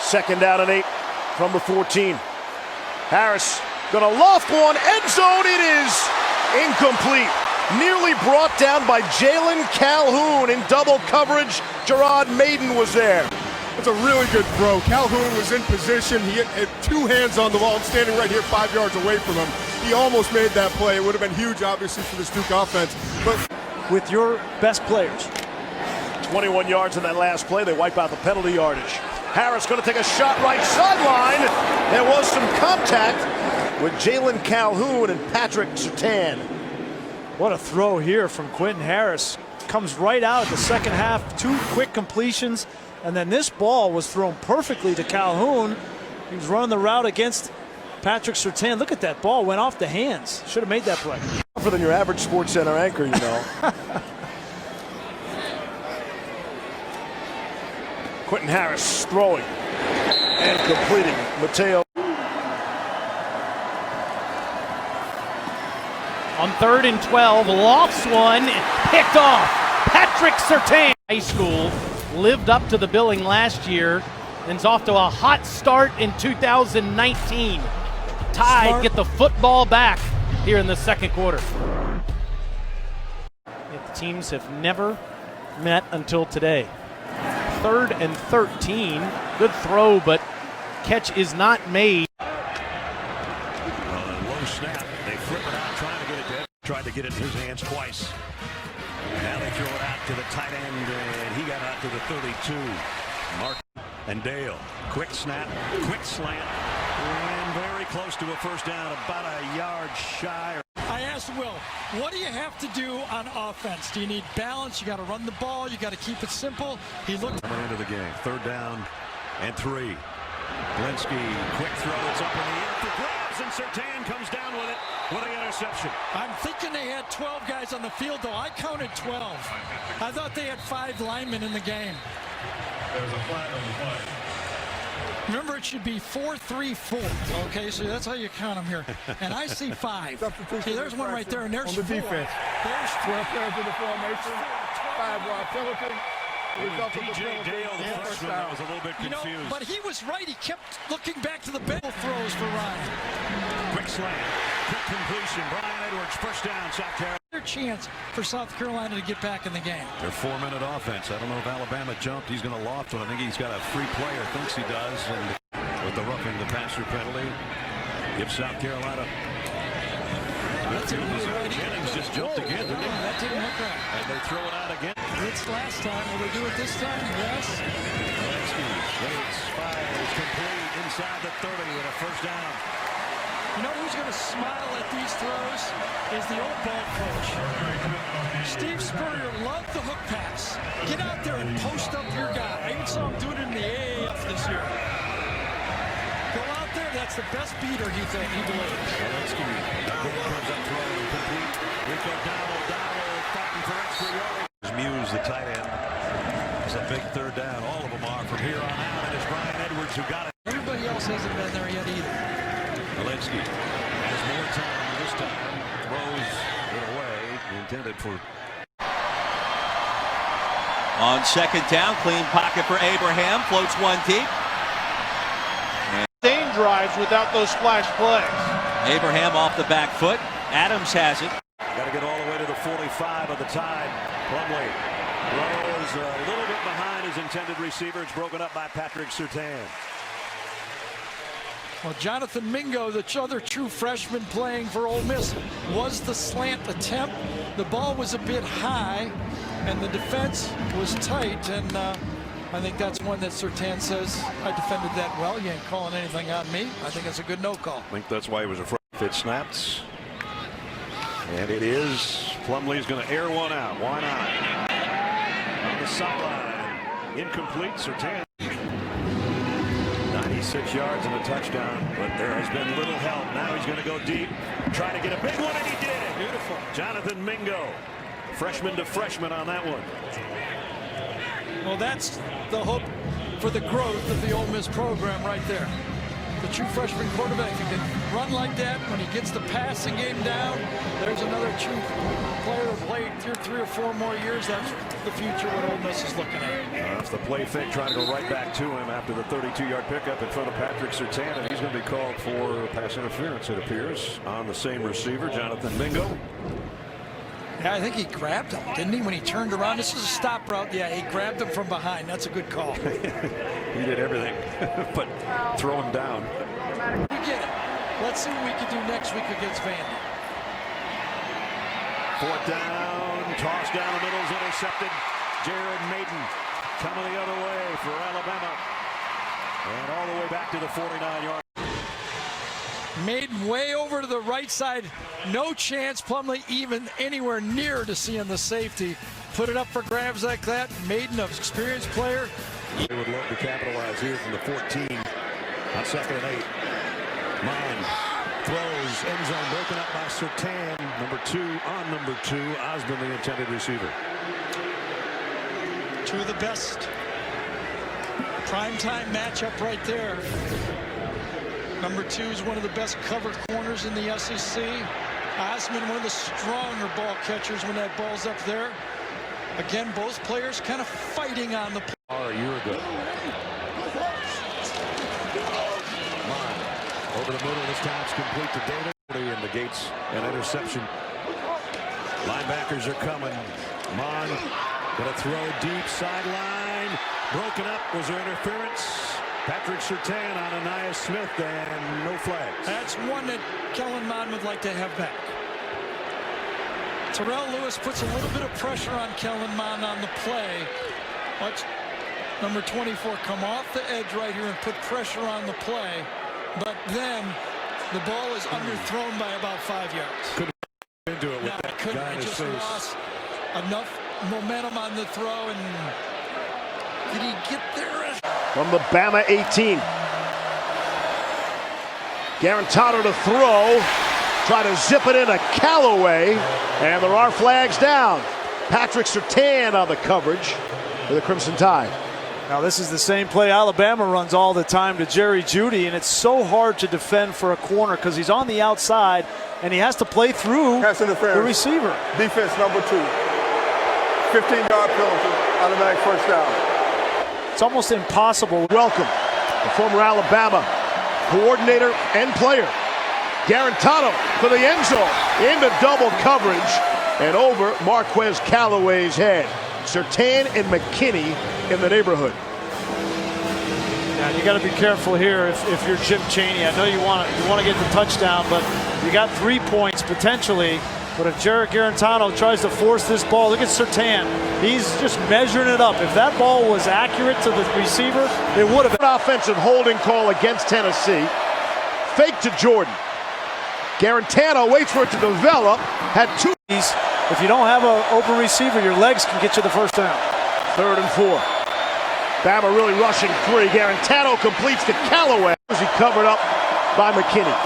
Second down and 8 from the 14. Harris gonna loft one, end zone, it is incomplete. Nearly brought down by Jalen Calhoun in double coverage. Gerard Maiden was there. That's a really good throw. Calhoun was in position. He had two hands on the ball. I'm standing right here 5 yards away from him. He almost made that play. It would have been huge, obviously, for this Duke offense. But with your best players. 21 yards in that last play. They wipe out the penalty yardage. Harris going to take a shot right sideline. There was some contact with Jalen Calhoun and Patrick Surtain. What a throw here from Quentin Harris. Comes right out at the second half. 2 quick completions. And then this ball was thrown perfectly to Calhoun. He was running the route against Patrick Surtain. Look at that ball. Went off the hands. Should have made that play. Tougher than your average Sports Center anchor, you know. Quentin Harris throwing and completing. Mateo. On 3rd and 12, lofts one, picked off. Patrick Surtain. High school lived up to the billing last year and is off to a hot start in 2019. Tide get the football back here in the second quarter. The teams have never met until today. 3rd and 13. Good throw, but catch is not made. Low snap. They flip it out, trying to get it dead. Tried to get it in his hands twice. Now they throw it out to the tight end, and he got out to the 32. Mark and Dale. Quick snap, quick slant, and very close to a first down, about a yard shy. I asked Will, what do you have to do on offense? Do you need balance? You got to run the ball. You got to keep it simple. He looked coming into the game. 3rd down and 3. Blinsky, quick throw. It's up in the air for grabs, and Surtain comes down with it with an interception. I'm thinking they had 12 guys on the field, though. I counted 12. I thought they had 5 linemen in the game. There's a flag on the play. Remember, it should be 4-3-4. Okay, so that's how you count them here. And I see 5. See, there's one right there, and there's on the 4. defense. There's 12 players in the formation. 5 Rob Pelican. DJ Dale, the freshman, that was a little bit confused. You know, but he was right. He kept looking back to the bench. Throws for Ryan. Quick slant, quick completion. Brian Edwards, first down, South Carolina. Their chance for South Carolina to get back in the game. Their 4-minute offense. I don't know if Alabama jumped. He's going to loft one. I think he's got a free player. Thinks he does. And with the roughing the passer penalty, gives South Carolina. Jennings just jumped again. That didn't look right. And they throw it out again. It's last time. Will they do it this time? Yes. Waits, fires, complete inside the 30 and a first down. You know who's going to smile at these throws is the old ball coach. Steve Spurrier loved the hook pass. Get out there and post up your guy. I even saw him do it in the AAF this year. Go out there. That's the best beater he believes. Comes up throw, complete. Rico Dowdle fighting for extra yardage. Muse, the tight end. It's a big 3rd down. All of them are from here on out. And it's Brian Edwards who got it. Everybody else hasn't been there yet either. Walensky has more time this time. Throws it away. Intended for. On 2nd down, clean pocket for Abraham. Floats one deep. Same drives without those splash plays. Abraham off the back foot. Adams has it. Got to get all the way to the 45 of the Tide. Plumlee throws a little bit behind his intended receiver. It's broken up by Patrick Surtain. Well, Jonathan Mingo, the other true freshman playing for Ole Miss, was the slant attempt. The ball was a bit high, and the defense was tight. And I think that's one that Surtain says, I defended that well. You ain't calling anything on me. I think it's a good no call. I think that's why he was afraid. It snaps. And it is. Plumlee's going to air one out. Why not? On the sideline. Incomplete. Surtain. 96 yards and a touchdown. But there has been little help. Now he's going to go deep. Trying to get a big one, and he did. Beautiful. Jonathan Mingo. Freshman to freshman on that one. Well, that's the hope for the growth of the Ole Miss program right there. the true freshman quarterback. If he can run like that when he gets the passing game down, there's another true player to play through 3 or 4 more years. That's the future what Ole Miss is looking at. That's the play fake, trying to go right back to him after the 32-yard pickup in front of Patrick Surtain, and he's going to be called for pass interference, it appears, on the same receiver, Jonathan Mingo. Yeah, I think he grabbed him, didn't he, when he turned around? This is a stop route. Yeah, he grabbed him from behind. That's a good call. He did everything but throw him down. We get it. Let's see what we can do next week against Vandy. 4th down, toss down the middle is intercepted. Jared Maiden coming the other way for Alabama. And all the way back to the 49-yard. Maiden way over to the right side. No chance Plumlee even anywhere near to seeing the safety. Put it up for grabs like that. Maiden, an experienced player. They would love to capitalize here from the 14 on 2nd and 8. Mine throws, end zone broken up by Surtain. Number 2 on number 2. Osborne, the intended receiver. 2 of the best primetime matchup right there. Number 2 is one of the best cover corners in the SEC. Osman, one of the stronger ball catchers when that ball's up there. Again, both players kind of fighting on the a year ago. Over the middle, this time it's complete to David. And the Gates, an interception. Linebackers are coming. Mon gonna throw deep sideline. Broken up. Was there interference? Patrick Surtain on Anaya Smith, and no flags. That's one that Kellen Mond would like to have back. Terrell Lewis puts a little bit of pressure on Kellen Mond on the play. Watch number 24 come off the edge right here and put pressure on the play. But then the ball is underthrown by about 5 yards. Couldn't into it with no, that couldn't. guy in It his just face. lost enough momentum on the throw, and did he get there? From the Bama 18. Garantano to throw. Try to zip it into Callaway. And there are flags down. Patrick Surtain on the coverage for the Crimson Tide. Now this is the same play Alabama runs all the time to Jerry Jeudy, and it's so hard to defend for a corner because he's on the outside and he has to play through the receiver. Defense number 2. 15-yard penalty, automatic first down. It's almost impossible. Welcome, the former Alabama coordinator and player. Garantano for the end zone into double coverage and over Marquez Callaway's head. Surtain and McKinney in the neighborhood. Yeah, you got to be careful here if you're Jim Chaney. I know you want to get the touchdown, but you got 3 points potentially. But if Jared Garantano tries to force this ball, look at Surtain. He's just measuring it up. If that ball was accurate to the receiver, it would have been. An offensive holding call against Tennessee. Fake to Jordan. Garantano waits for it to develop. Had 2. If you don't have an open receiver, your legs can get you the first down. 3rd and 4. Bama really rushing 3. Garantano completes to Callaway. He covered up by McKinney.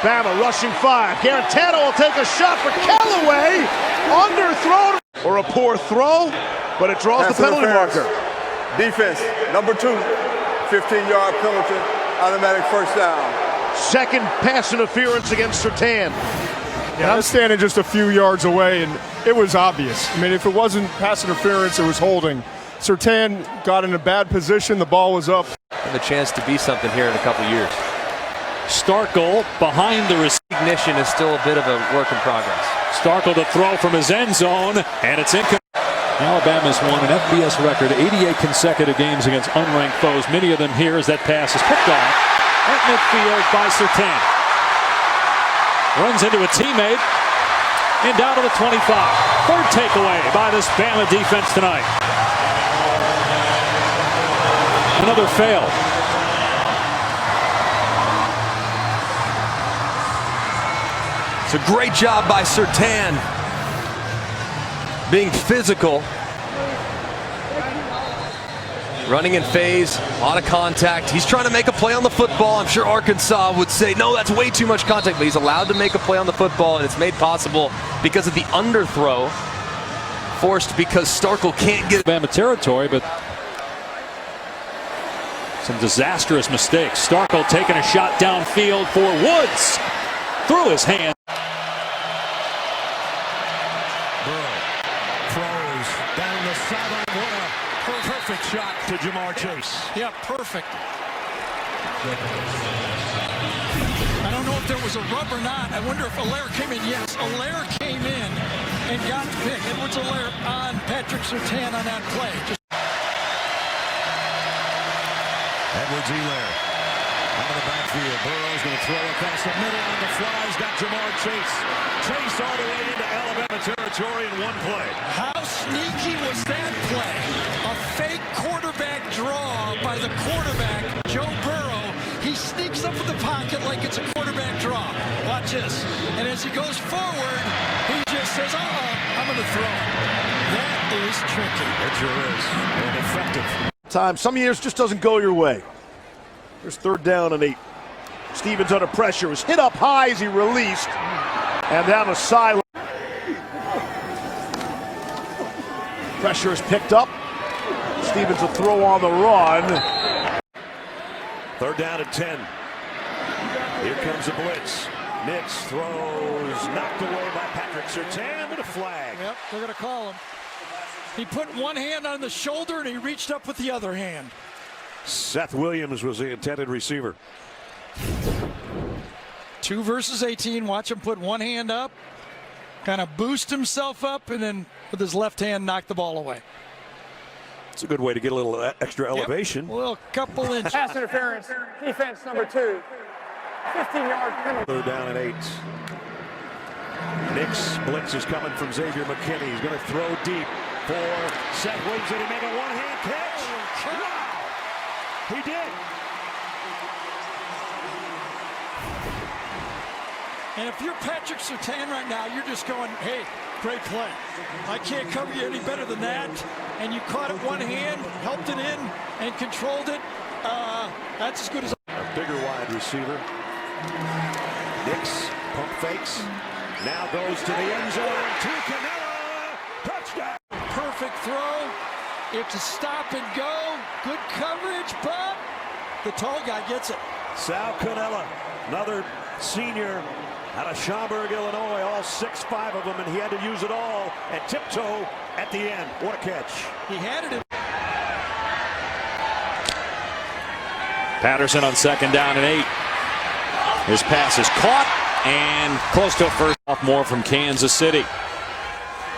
Bama rushing 5. Garantano will take a shot for Callaway. Underthrown. Or a poor throw, but it draws the penalty marker. Defense number 2. 15-yard penalty, automatic first down. Second pass interference against Surtain. Yeah, I'm standing just a few yards away, and it was obvious. I mean, if it wasn't pass interference, it was holding. Surtain got in a bad position. The ball was up. And the chance to be something here in a couple years. Starkle behind the recognition is still a bit of a work in progress. Starkle to throw from his end zone, and it's incomplete. Alabama's won an FBS record 88 consecutive games against unranked foes. Many of them here as that pass is picked off at midfield by Surtain. Runs into a teammate and down to the 25. 3rd takeaway by this Bama defense tonight. Another fail. It's a great job by Surtain. Being physical. Running in phase, a lot of contact. He's trying to make a play on the football. I'm sure Arkansas would say, no, that's way too much contact, but he's allowed to make a play on the football, and it's made possible because of the underthrow, forced because Starkle can't get Alabama territory, but Some disastrous mistakes. Starkel taking a shot downfield for Woods. Through his hand. Burrow throws down the sideline. What a perfect shot to Jamar Chase. Yeah, perfect. I don't know if there was a rub or not. I wonder if Allaire came in. Yes, Allaire came in and got the pick. Edwards-Allaire on Patrick Surtain on that play. Edwards-Allaire out of the backfield. Burrow's going to throw across the middle on the fly. He's got Jamar Chase. Chase all the way into Alabama territory in one play. How sneaky was that play? A fake quarterback draw by the quarterback, Joe Burrow. He sneaks up in the pocket like it's a quarterback draw. Watch this. And as he goes forward, he just says, I'm going to throw it. That is tricky. It sure is. And effective. Time some years just doesn't go your way. There's 3rd down and 8. Stevens under pressure was hit up high as he released and down the sideline. Pressure is picked up. Stevens will throw on the run. 3rd down and 10. Here comes the blitz. Nix throws, knocked away by Patrick Surtain with a flag. Yep, they're going to call him. He put one hand on the shoulder and he reached up with the other hand. Seth Williams was the intended receiver. 2 versus 18. Watch him put one hand up, kind of boost himself up, and then with his left hand knock the ball away. It's a good way to get a little extra elevation. A little couple inches. Pass interference. Defense number 2. 15-yard penalty. 3rd down and 8. Nix blitz is coming from Xavier McKinney. He's going to throw deep for Seth Williams. Did he make a one-hand catch? Wow! He did. And if you're Patrick Surtain right now, you're just going, hey, great play. I can't cover you any better than that. And you caught it one hand, helped it in, and controlled it. That's as good as a bigger wide receiver. Nix pump fakes. Now goes to the end zone. To Canella. Touchdown. Perfect throw. It's a stop and go. Good coverage, but the tall guy gets it. Sal Canella, another senior out of Schaumburg, Illinois. All 6'5" of them, and he had to use it all and tiptoe at the end. What a catch. He had it. Patterson on 2nd down and 8. His pass is caught and close to a first. Sophomore from Kansas City.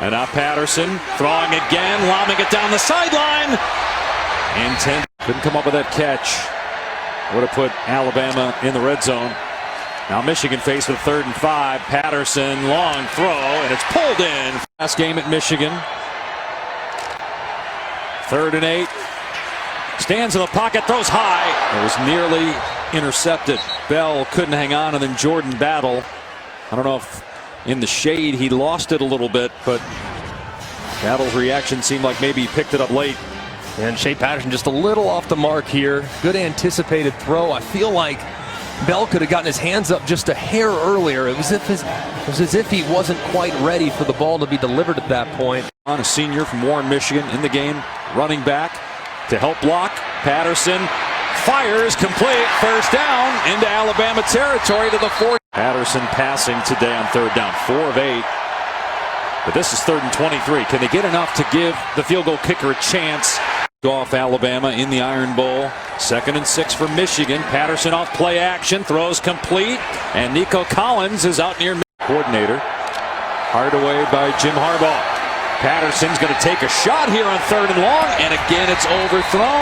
And now Patterson throwing again, lobbing it down the sideline. Couldn't come up with that catch. Would have put Alabama in the red zone. Now Michigan faced with 3rd and 5. Patterson, long throw, and it's pulled in. Last game at Michigan. 3rd and 8. Stands in the pocket, throws high. It was nearly intercepted. Bell couldn't hang on, and then Jordan Battle. I don't know if in the shade he lost it a little bit, but Battle's reaction seemed like maybe he picked it up late. And Shea Patterson just a little off the mark here. Good anticipated throw. I feel like Bell could have gotten his hands up just a hair earlier. It was as if he wasn't quite ready for the ball to be delivered at that point. On a senior from Warren, Michigan, in the game, running back to help block. Patterson fires, complete, 1st down into Alabama territory to the 4. Patterson passing today on 3rd down, 4 of 8. But this is 3rd and 23. Can they get enough to give the field goal kicker a chance? Off Alabama in the Iron Bowl. 2nd and 6 for Michigan. Patterson off play action, throws complete, and Nico Collins is out near coordinator. Hired away by Jim Harbaugh. Patterson's going to take a shot here on 3rd and long, and again it's overthrown.